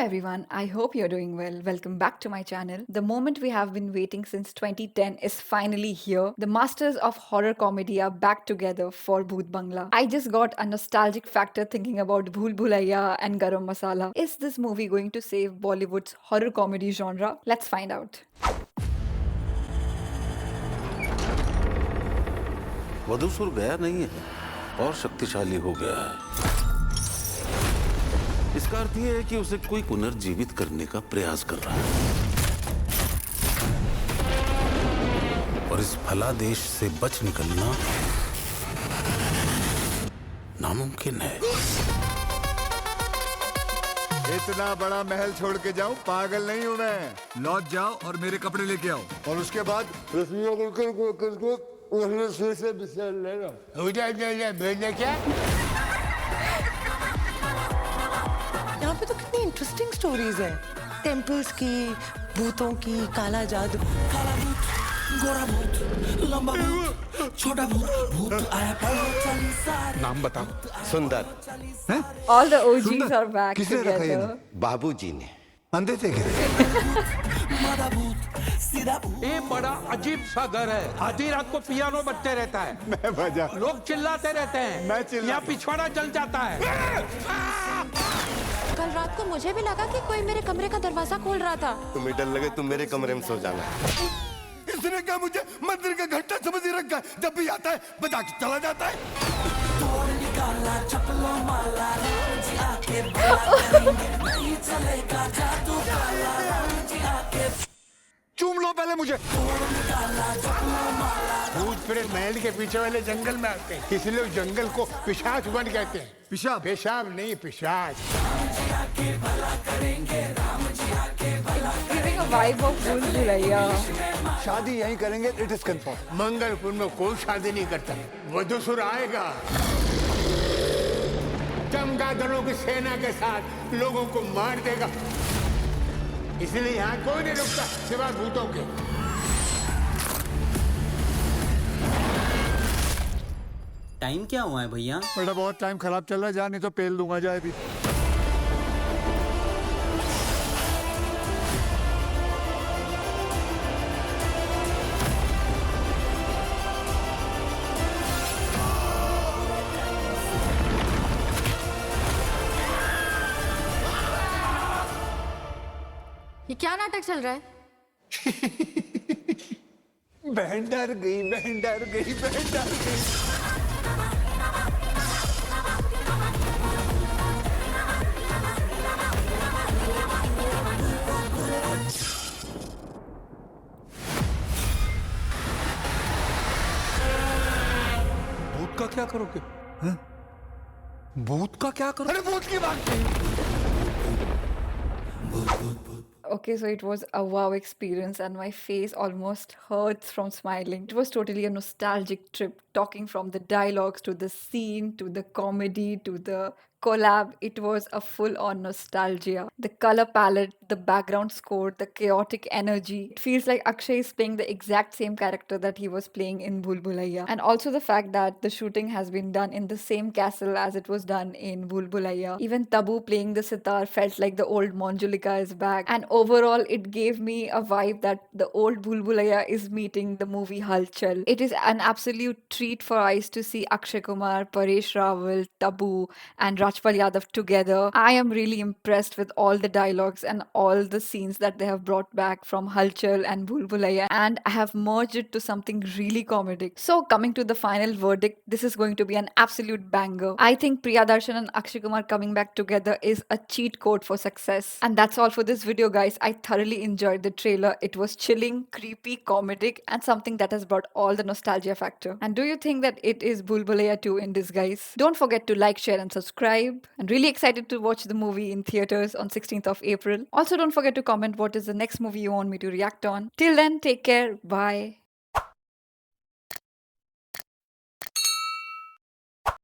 everyone, I hope you're doing well. Welcome back to my channel. The moment we have been waiting since 2010 is finally here. The masters of horror comedy are back together for Bhoot Bangla. I just got a nostalgic factor thinking about Bhool Bhulaiya and Garam Masala. Is this movie going to save Bollywood's horror comedy genre? Let's find out. वधूसुर गया नहीं है और शक्तिशाली हो गया है। इसका अर्थ यह है कि उसे कोई पुनर्जीवित करने का प्रयास कर रहा है और इस फलादेश से बच निकलना नामुमकिन है। इतना बड़ा महल छोड़ के जाऊं, पागल नहीं हूं मैं। लौट जाओ और मेरे कपड़े लेके आओ। और उसके बाद से बिस्तर ले लो। भेजने क्या? यहाँ पे तो कितनी इंटरेस्टिंग स्टोरीज है। टेम्पल्स की, भूतों की, काला जादू। काला भूत, गोरा भूत, लंबा भूत, छोटा भूत, भूत आया चली सारी। नाम बताओ। सुंदर। All the OGs are back किसने रखा ये together. बाबूजी ने। अंधे थे क्या? मादा भूत, सीधा भूत। ये बड़ा अजीब सा घर है। आधी रात को पियानो बजते रहता है। मैं बजा। लोग चिल्लाते रहते हैं। मैं चिल्ला। यहाँ पिछवाड़ा जल जाता है। कल रात को मुझे भी लगा कि कोई मेरे कमरे का दरवाजा खोल रहा था। तुम्हें डर लगे तुम मेरे कमरे में सो जाना। इसने क्या मुझे मंदिर का घंटा समझ ही रखा है? जब भी आता है बजा के चला जाता है। तोड़ निकाला चपलों माला, राम जी आके भला करेंगे, नहीं चलेगा जादू काला, राम जी आके। चूम लो पहले मुझे। तोड़ निकाला चपलों माला। भूत प्रेत महल के पीछे वाले जंगल में आते हैं। इसलिए उस जंगल को पिशाच वन कहते हैं। पेशाब। पेशाब नहीं, पिशाच। Giving a vibe of Bhool Bhulaiya. शादी यहीं करेंगे, इट इज कंफर्म। मंगलपुर में कोई शादी नहीं करता। वधूसुर आएगा चमगादड़ों की सेना के साथ, लोगों को मार देगा। इसलिए यहाँ कोई नहीं रुकता सिवाय भूतों के। टाइम क्या हुआ है भैया? बेटा बहुत टाइम खराब चल रहा है, जा नहीं तो पेल दूंगा। जाए भी। ये क्या नाटक चल रहा है? बहन डर गई, बहन डर गई, बहन डर गई। भूत का क्या करोगे? भूत का क्या करोगे? अरे भूत की बात नहीं। Okay, so it was a wow experience, and my face almost hurts from smiling. It was totally a nostalgic trip, talking from the dialogues to the scene to the comedy to the collab. It was a full on nostalgia. The color palette, the background score, the chaotic energy. It feels like Akshay is playing the exact same character that he was playing in Bhool Bhulaiya. And also the fact that the shooting has been done in the same castle as it was done in Bhool Bhulaiya. Even Tabu playing the sitar felt like the old Manjulika is back. And overall, it gave me a vibe that the old Bhool Bhulaiya is meeting the movie Halchal. It is an absolute treat for eyes to see Akshay Kumar, Paresh Rawal, Tabu, and Rajpal Yadav together. I am really impressed with all the dialogues and all the scenes that they have brought back from Halchal and Bhool Bhulaiya, and I have merged it to something really comedic. So coming to the final verdict, this is going to be an absolute banger. I think Priya Darshan and Akshay Kumar coming back together is a cheat code for success. And that's all for this video, guys. I thoroughly enjoyed the trailer. It was chilling, creepy, comedic, and something that has brought all the nostalgia factor. And do you think that it is Bhool Bhulaiya 2 in disguise? Don't forget to like, share, and subscribe. And really excited to watch the movie in theaters on 16th of April. Also, don't forget to comment what is the next movie you want me to react on. Till then, take care. Bye.